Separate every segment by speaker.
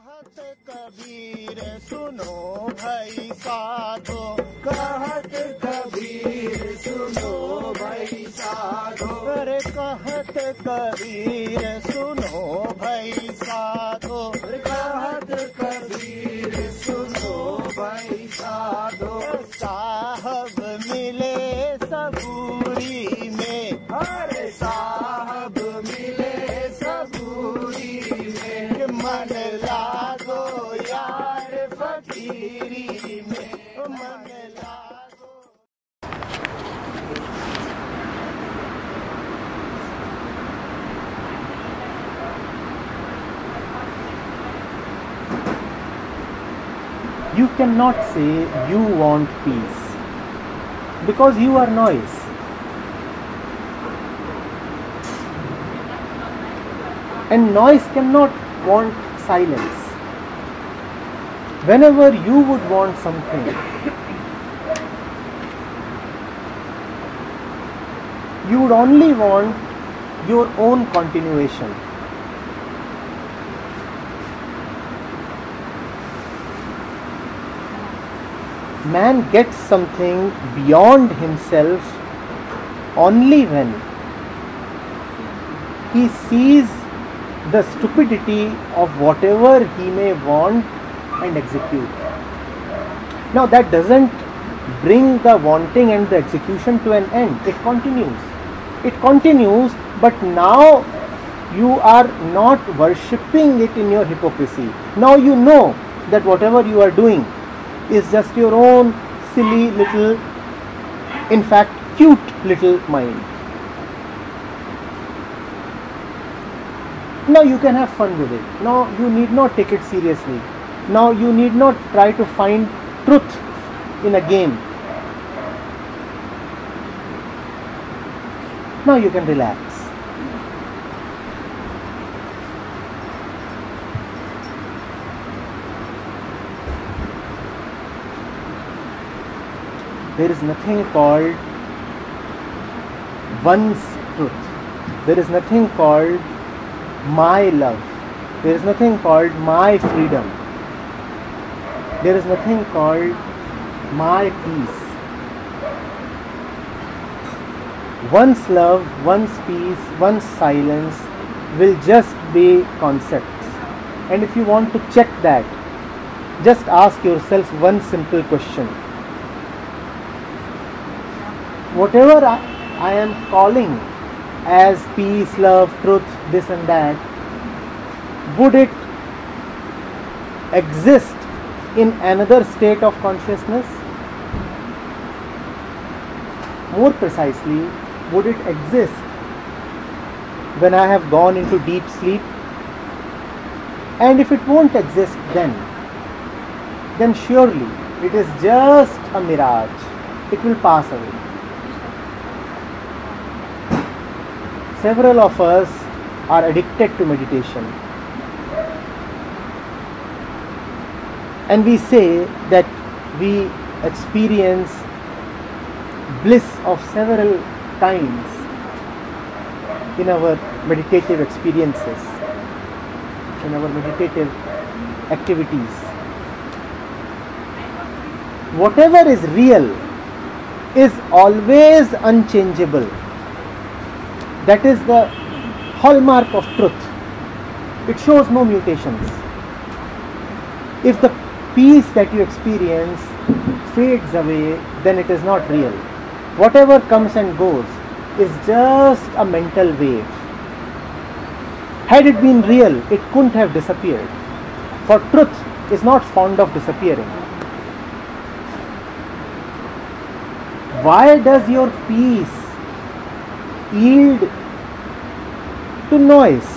Speaker 1: कहत कबीर सुनो भाई साधो, कहत कबीर सुनो भाई साधो, अरे कहत कबीर सुनो भाई साधो, कहत कबीर सुनो भाई साधो। साहब मिले सबूरी में, अरे साहब मिले सबूरी में, मन लागो यार फकीरी में, मन लागो।
Speaker 2: You cannot say you want peace because you are noise. And noise cannot want silence. Whenever you would want something, you would only want your own continuation. Man gets something beyond himself only when he sees the stupidity of whatever he may want and execute. Now that doesn't bring the wanting and the execution to an end. It continues. It continues, but now you are not worshipping it in your hypocrisy. Now you know that whatever you are doing is just your own silly little, in fact cute little mind. Now you can have fun with it. Now you need not take it seriously. Now you need not try to find truth in a game. Now you can relax. There is nothing called one's truth. There is nothing called my love. There is nothing called my freedom. There is nothing called my peace. One's love, one's peace, one's silence will just be concepts. And if you want to check that, just ask yourself one simple question. Whatever I am calling as peace, love, truth, this and that, would it exist in another state of consciousness? More precisely, would it exist when I have gone into deep sleep? And if it won't exist then surely it is just a mirage. It will pass away. Several of us are addicted to meditation, and we say that we experience bliss of several kinds in our meditative experiences, in our meditative activities. Whatever is real is always unchangeable. That is the hallmark of truth. It shows no mutations. If the peace that you experience fades away, then it is not real. Whatever comes and goes is just a mental wave. Had it been real, it couldn't have disappeared. For truth is not fond of disappearing. Why does your peace yield to noise?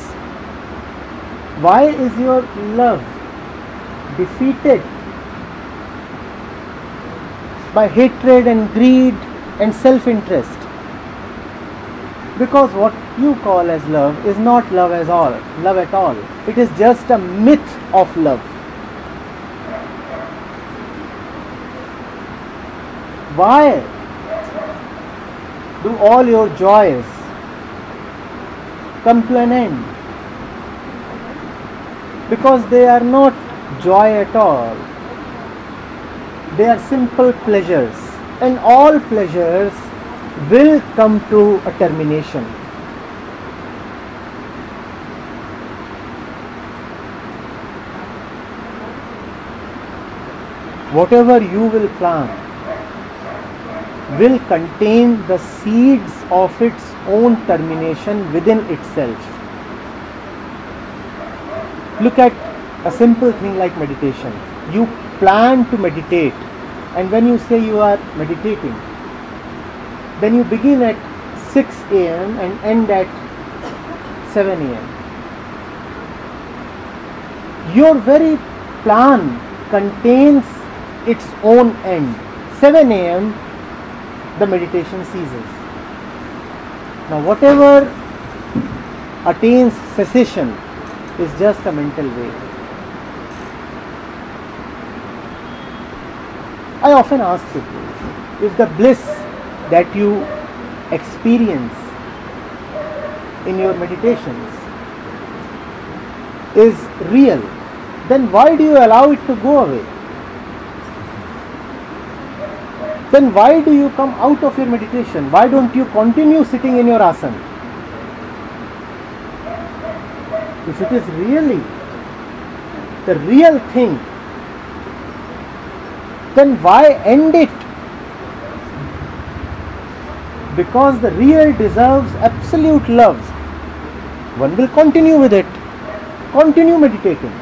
Speaker 2: Why is your love defeated by hatred and greed and self-interest? Because what you call as love is not love at all. It is just a myth of love. Why do all your joys come to an end? because they are not joy at all. They are simple pleasures, and all pleasures will come to a termination. Whatever you will plant will contain the seeds of its own termination within itself. Look at a simple thing like meditation. You plan to meditate, and when you say you are meditating, then you begin at 6 a.m. and end at 7 a.m. Your very plan contains its own end. 7 a.m. the meditation ceases. Now whatever attains cessation is just a mental way. I often ask people, if the bliss that you experience in your meditations is real, then why do you allow it to go away? Then why do you come out of your meditation? Why don't you continue sitting in your asana? If it is really the real thing, then why end it? Because the real deserves absolute love. One will continue with it, continue meditating.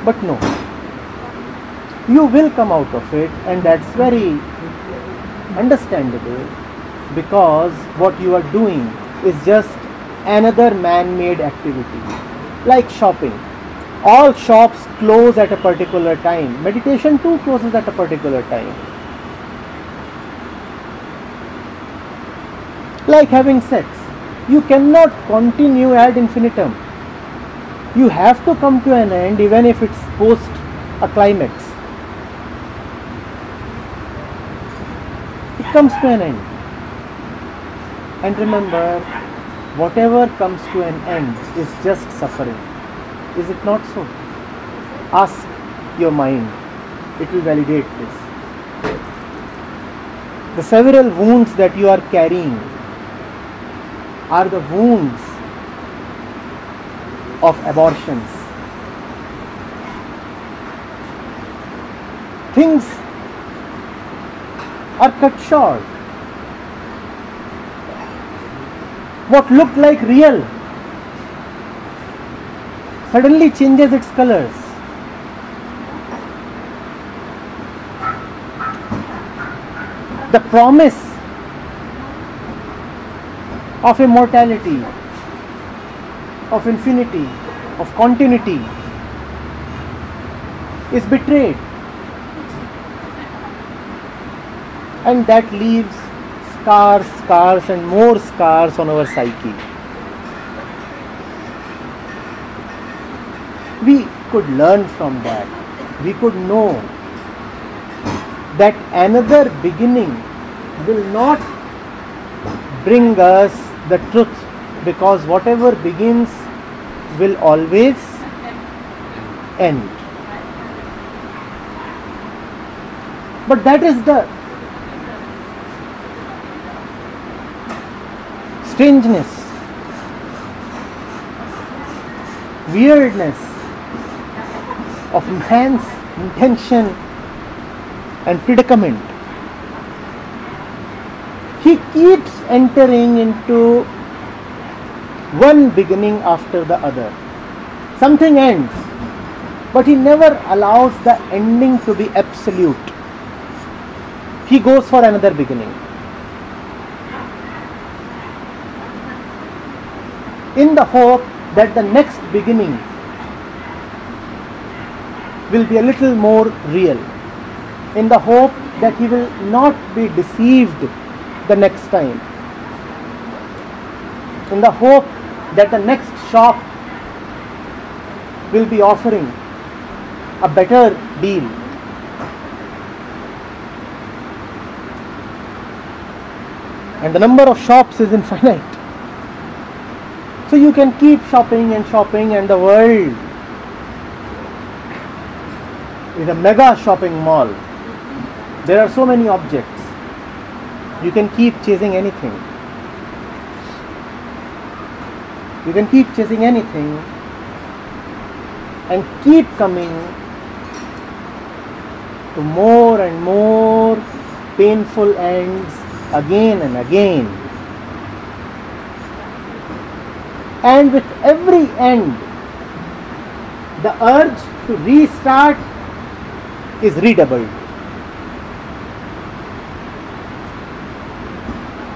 Speaker 2: But no, you will come out of it, and that's very understandable, because what you are doing is just another man-made activity, like shopping. All shops close at a particular time. Meditation too closes at a particular time. Like having sex, you cannot continue ad infinitum. You have to come to an end, even if it's post a climax. It comes to an end. And remember, whatever comes to an end is just suffering. Is it not so? Ask your mind. It will validate this. The several wounds that you are carrying are the wounds of abortions. Things are cut short. What looked like real suddenly changes its colors. The promise of immortality, of infinity, of continuity is betrayed, and that leaves scars and more scars on our psyche. We could learn from that. We could know that another beginning will not bring us the truth, because whatever begins will always end. But that is the strangeness, weirdness of man's intention and predicament. He keeps entering into one beginning after the other. Something ends, but he never allows the ending to be absolute. He goes for another beginning, in the hope that the next beginning will be a little more real, in the hope that he will not be deceived the next time, in the hope that the next shop will be offering a better deal. And the number of shops is infinite. So you can keep shopping and shopping, and the world is a mega shopping mall. There are so many objects. You can keep chasing anything. You can keep chasing anything and keep coming to more and more painful ends again and again. And with every end, the urge to restart is redoubled.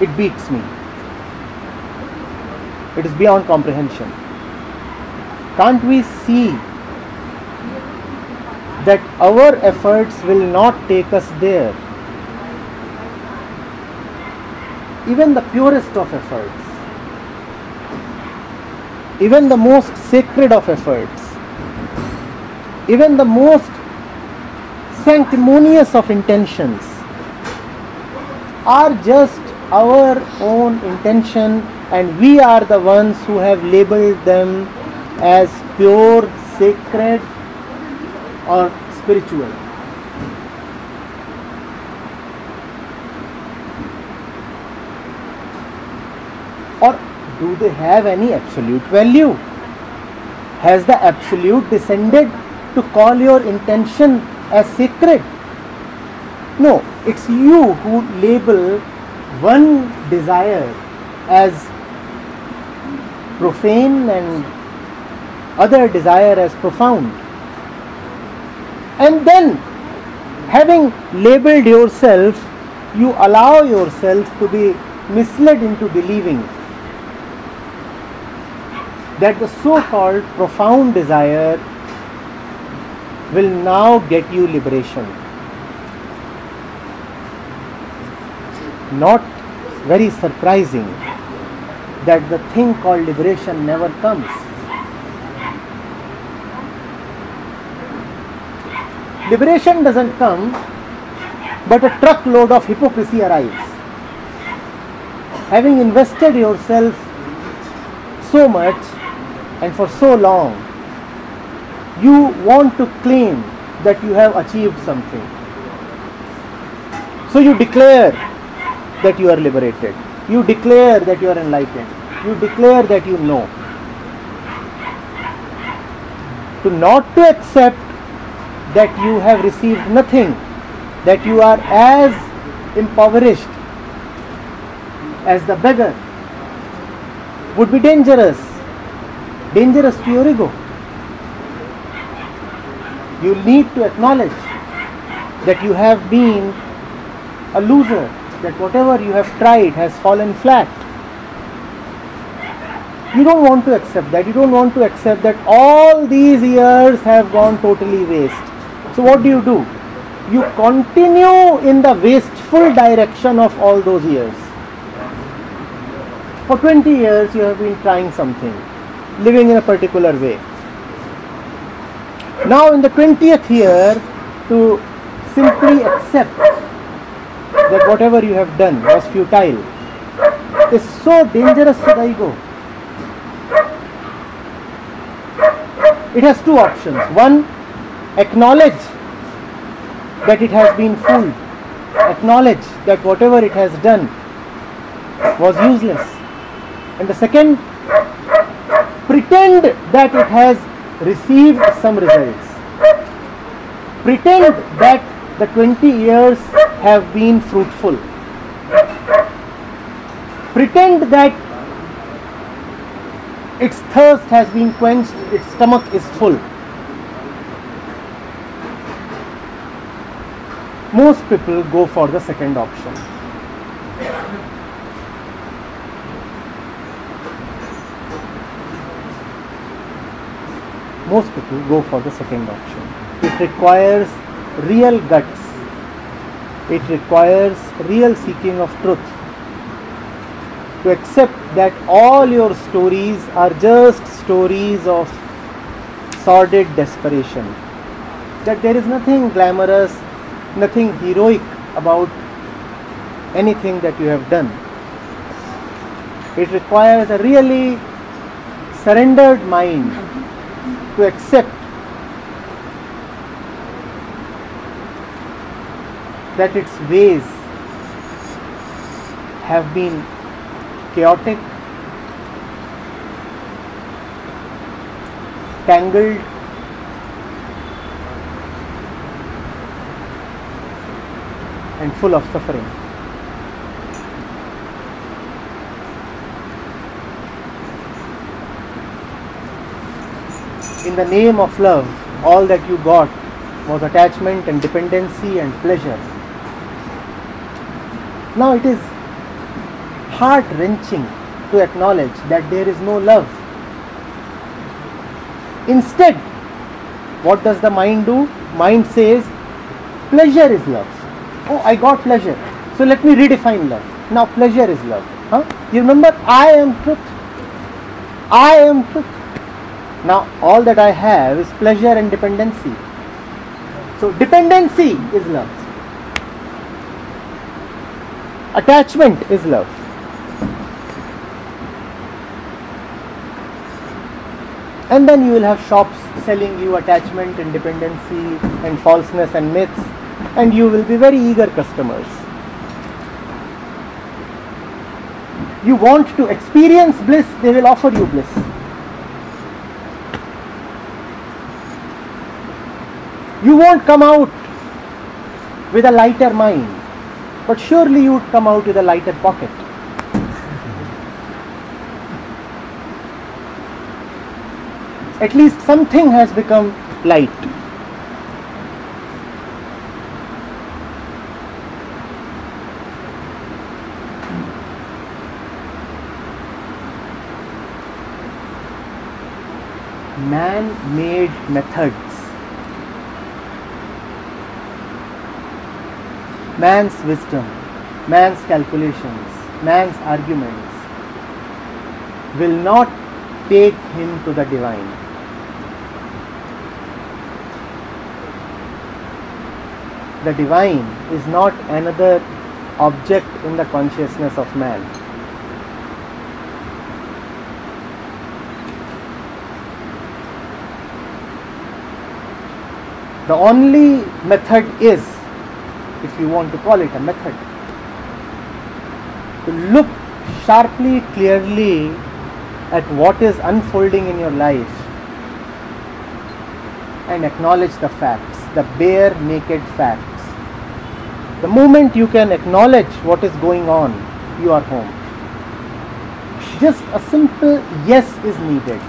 Speaker 2: It beats me. It is beyond comprehension. Can't we see that our efforts will not take us there? Even the purest of efforts, even the most sacred of efforts, even the most sanctimonious of intentions are just our own intention, and we are the ones who have labeled them as pure, sacred or spiritual. Or do they have any absolute value? Has the absolute descended to call your intention as sacred? No, it's you who label one desire as profane and other desire as profound. And then, having labeled yourself, you allow yourself to be misled into believing that the so-called profound desire will now get you liberation. Not very surprising that the thing called liberation never comes. Liberation doesn't come, but a truckload of hypocrisy arrives. Having invested yourself so much and for so long, you want to claim that you have achieved something. So you declare that you are liberated. You declare that you are enlightened. You declare that you know. To not to accept that you have received nothing, that you are as impoverished as the beggar, would be dangerous. Dangerous to your ego. You need to acknowledge that you have been a loser, that whatever you have tried has fallen flat. You don't want to accept that. You don't want to accept that all these years have gone totally waste. So what do? You continue in the wasteful direction of all those years. For 20 years you have been trying something, living in a particular way. Now in the 20th year, to simply accept that whatever you have done was futile is so dangerous to the ego. It has two options. One, acknowledge that it has been fooled. Acknowledge that whatever it has done was useless. And the second, pretend that it has received some results. Pretend that the 20 years have been fruitful. Pretend that its thirst has been quenched, its stomach is full. Most people go for the second option. Most people go for the second option. It requires real guts. It requires real seeking of truth. To accept that all your stories are just stories of sordid desperation. That there is nothing glamorous, nothing heroic about anything that you have done. It requires a really surrendered mind to accept that its ways have been chaotic, tangled, and full of suffering. In the name of love, all that you got was attachment and dependency and pleasure. Now it is heart-wrenching to acknowledge that there is no love. Instead, what does the mind do? Mind says, pleasure is love. Oh, I got pleasure. So let me redefine love. Now pleasure is love. You remember, I am truth. I am truth. Now all that I have is pleasure and dependency. So dependency is love. Attachment is love. And then you will have shops selling you attachment and dependency and falseness and myths, and you will be very eager customers. You want to experience bliss, they will offer you bliss. You won't come out with a lighter mind, but surely you would come out with a lighter pocket. At least something has become light. Man-made methods, man's wisdom, man's calculations, man's arguments will not take him to the divine. The divine is not another object in the consciousness of man. The only method is, if you want to call it a method, to look sharply, clearly at what is unfolding in your life and acknowledge the facts, the bare naked facts. The moment you can acknowledge what is going on, you are home. Just a simple yes is needed.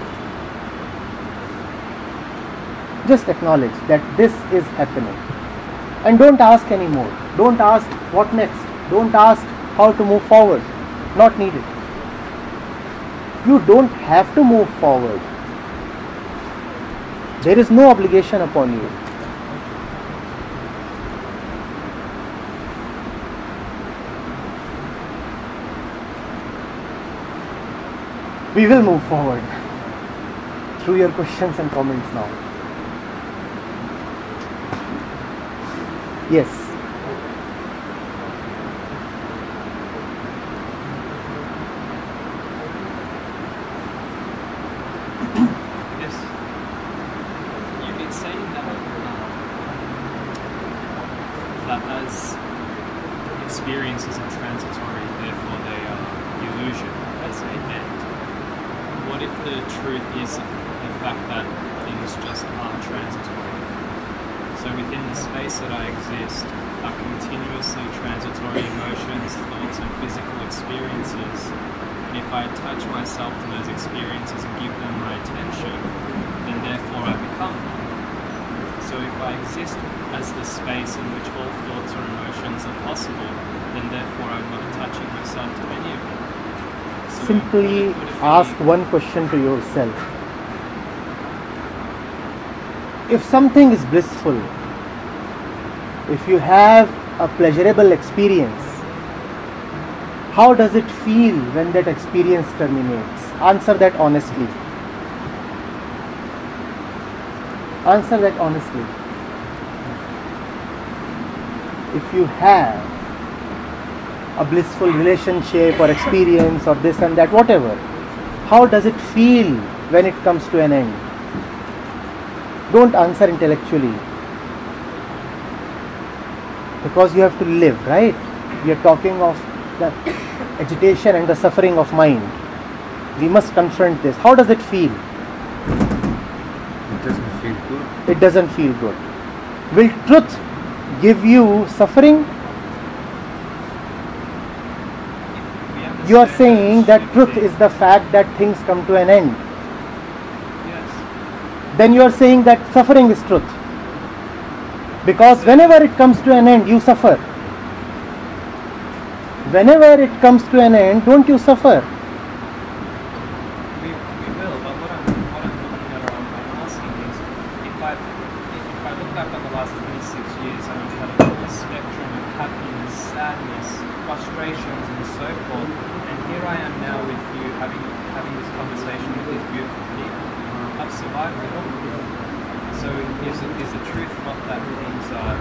Speaker 2: Just acknowledge that this is happening. And don't ask anymore. Don't ask what next. Don't ask how to move forward. Not needed. You don't have to move forward. There is no obligation upon you. We will move forward through your questions and comments now. Yes.
Speaker 3: Yes. You've been saying that as experiences are transitory, therefore they are illusion as a end. What if the truth is the fact that things just are transitory? So within the space that I exist are continuously transitory emotions, thoughts and physical experiences. And if I attach myself to those experiences and give them my attention, then therefore I become them. So if I exist as the space in which all thoughts or emotions are possible, then therefore I'm not attaching myself to any of them. So
Speaker 2: Simply ask one question to yourself. If something is blissful, if you have a pleasurable experience, how does it feel when that experience terminates? Answer that honestly. Answer that honestly. If you have a blissful relationship or experience or this and that, whatever, how does it feel when it comes to an end? Don't answer intellectually, because you have to live, right? We are talking of the agitation and the suffering of mind. We must confront this. How does it feel?
Speaker 4: It doesn't feel good.
Speaker 2: It doesn't feel good. Will truth give you suffering? You are saying that truth is the fact that things come to an end.
Speaker 3: Yes.
Speaker 2: Then you are saying that suffering is truth. Because whenever it comes to an end, you suffer. Whenever it comes to an end, don't you suffer?
Speaker 3: We will, but what I'm looking at, or I'm asking is, if I look back on the last 26 years and I've had a full spectrum of happiness, sadness, frustrations and so forth, and here I am now with you having this conversation with these beautiful people. I've survived it all. So is the truth not that things are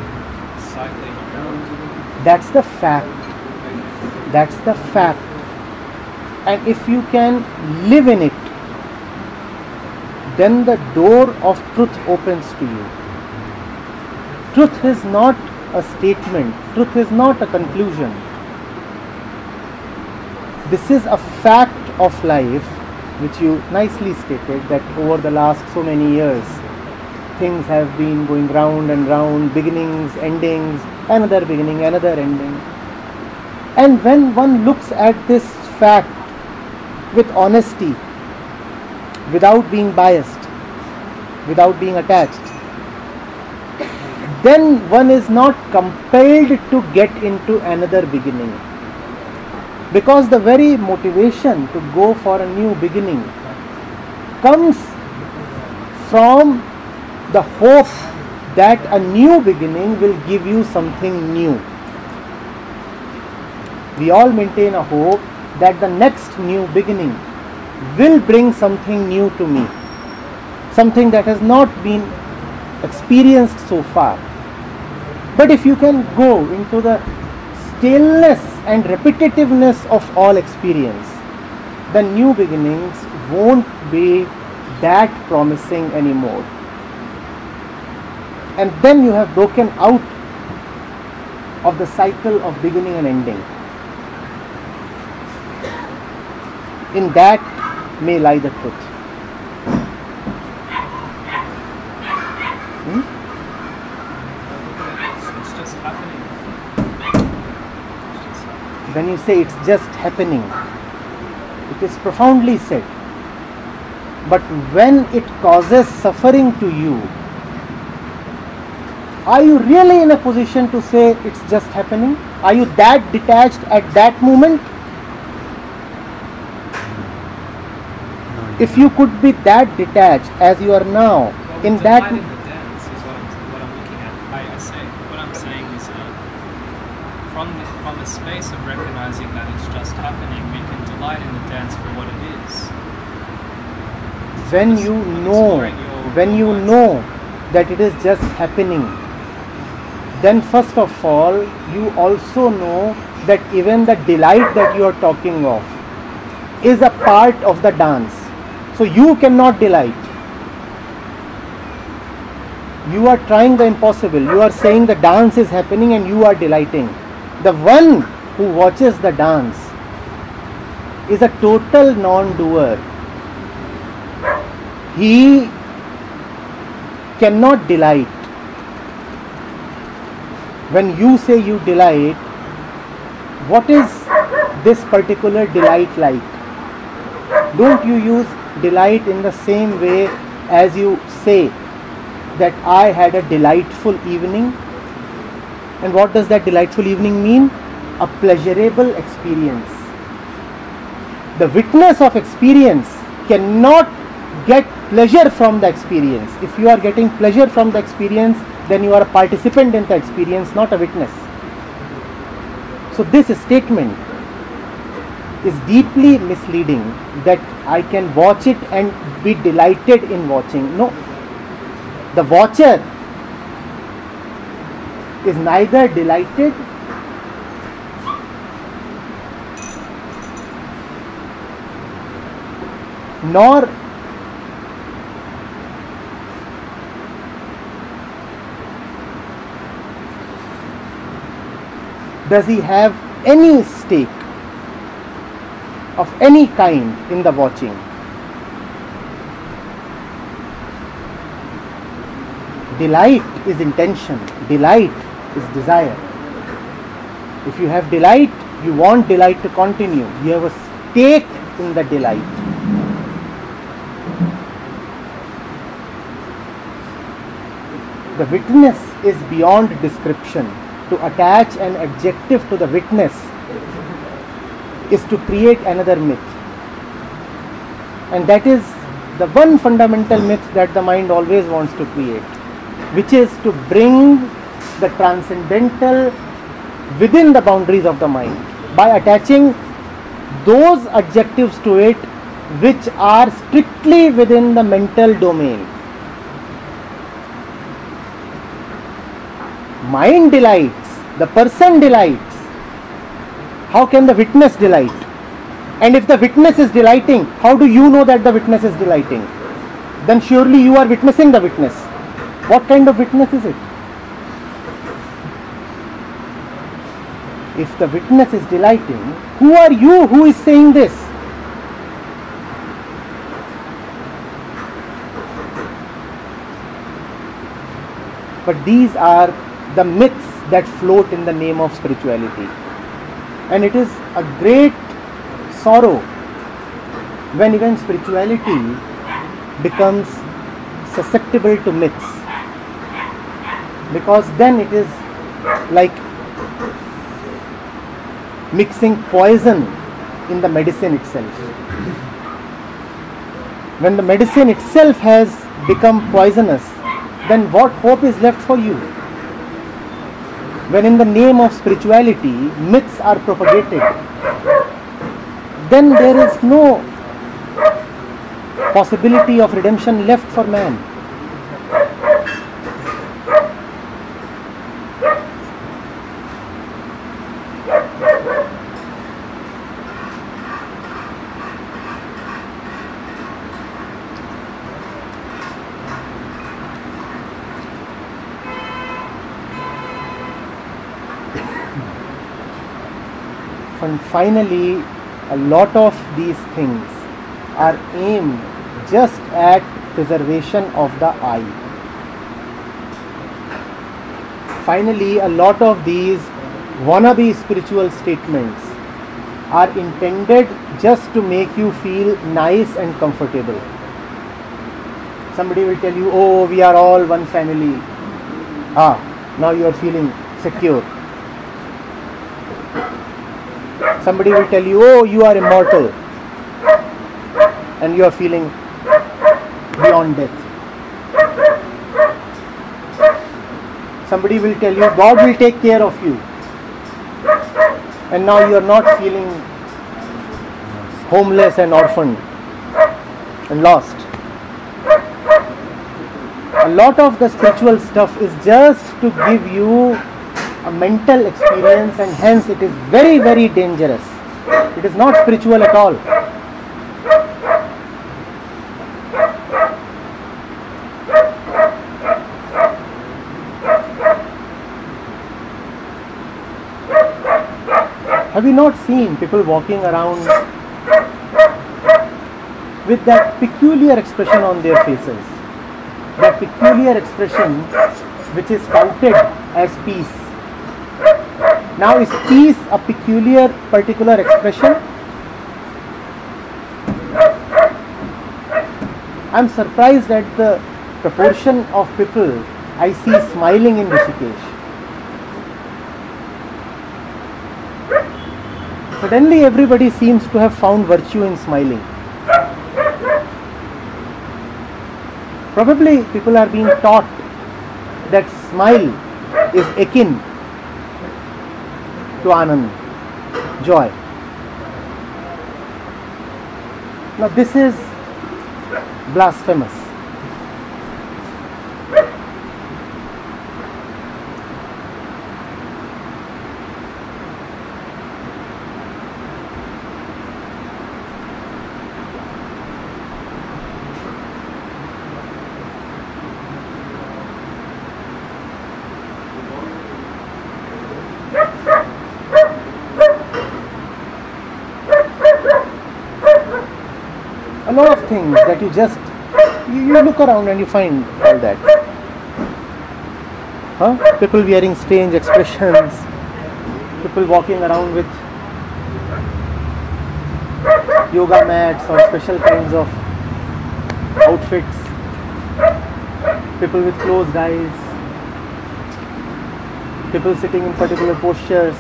Speaker 3: cycling around?
Speaker 2: That's the fact. That's the fact. And if you can live in it, then the door of truth opens to you. Truth is not a statement. Truth is not a conclusion. This is a fact of life, which you nicely stated, that over the last so many years, things have been going round and round, beginnings, endings, another beginning, another ending. And when one looks at this fact with honesty, without being biased, without being attached, then one is not compelled to get into another beginning. Because the very motivation to go for a new beginning comes from the hope that a new beginning will give you something new. We all maintain a hope that the next new beginning will bring something new to me, something that has not been experienced so far. But if you can go into the staleness and repetitiveness of all experience, the new beginnings won't be that promising anymore. And then you have broken out of the cycle of beginning and ending. In that may lie the truth.
Speaker 3: It's just happening.
Speaker 2: When you say it's just happening, it is profoundly said. But when it causes suffering to you, are you really in a position to say it's just happening? Are you that detached at that moment? If you could be that detached as you are now,
Speaker 3: Well,
Speaker 2: in
Speaker 3: delight
Speaker 2: that,
Speaker 3: in the dance is what I'm looking at. What I'm saying is from the space of recognizing that it's just happening, we can delight in the dance for what it is.
Speaker 2: when you know that it is just happening, then first of all, you also know that even the delight that you are talking of is a part of the dance. So you cannot delight. You are trying the impossible. You are saying the dance is happening and you are delighting. The one who watches the dance is a total non-doer. He cannot delight. When you say you delight, what is this particular delight like? Don't you use delight in the same way as you say that I had a delightful evening? And what does that delightful evening mean? A pleasurable experience. The witness of experience cannot get pleasure from the experience. If you are getting pleasure from the experience, then you are a participant in the experience, not a witness. So this statement is deeply misleading, that I can watch it and be delighted in watching. No, the watcher is neither delighted nor does he have any stake of any kind in the watching? Delight is intention, delight is desire. If you have delight, you want delight to continue. You have a stake in the delight. The witness is beyond description. To attach an adjective to the witness is to create another myth. And that is the one fundamental myth that the mind always wants to create, which is to bring the transcendental within the boundaries of the mind by attaching those adjectives to it which are strictly within the mental domain. Mind delights, the person delights. How can the witness delight? And if the witness is delighting, how do you know that the witness is delighting? Then surely you are witnessing the witness. What kind of witness is it? If the witness is delighting, who are you who is saying this? But these are the myths that float in the name of spirituality. And it is a great sorrow when even spirituality becomes susceptible to myths, because then it is like mixing poison in the medicine itself. When the medicine itself has become poisonous, then what hope is left for you? When in the name of spirituality myths are propagated, then there is no possibility of redemption left for man. And finally, a lot of these things are aimed just at preservation of the I. Finally, a lot of these wannabe spiritual statements are intended just to make you feel nice and comfortable. Somebody will tell you, oh, we are all one family. Now you are feeling secure. Somebody will tell you, oh, you are immortal, and you are feeling beyond death. Somebody will tell you, God will take care of you, and now you are not feeling homeless and orphaned and lost. A lot of the spiritual stuff is just to give you a mental experience, and hence it is very, very dangerous. It is not spiritual at all. Have you not seen people walking around with that peculiar expression on their faces? That peculiar expression which is touted as peace. Now, is peace a peculiar, particular expression? I am surprised at the proportion of people I see smiling in Rishikesh. Suddenly everybody seems to have found virtue in smiling. Probably people are being taught that smile is akin to Anand, joy. Now this is blasphemous. a lot of things that you just, you look around and you find all that. People wearing strange expressions, people walking around with yoga mats or special kinds of outfits, people with closed eyes, people sitting in particular postures.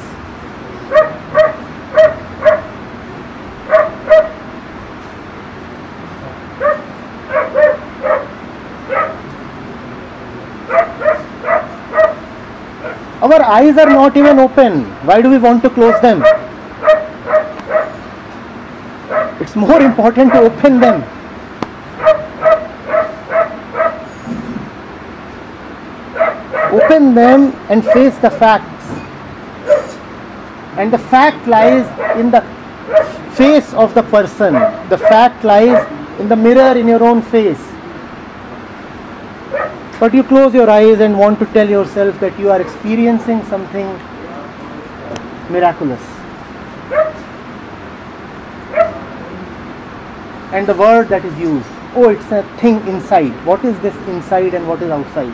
Speaker 2: Our eyes are not even open. Why do we want to close them? It's more important to open them. Open them and face the facts. And the fact lies in the face of the person. The fact lies in the mirror in your own face. But you close your eyes and want to tell yourself that you are experiencing something miraculous. And the word that is used, oh, it's a thing inside. What is this inside and what is outside?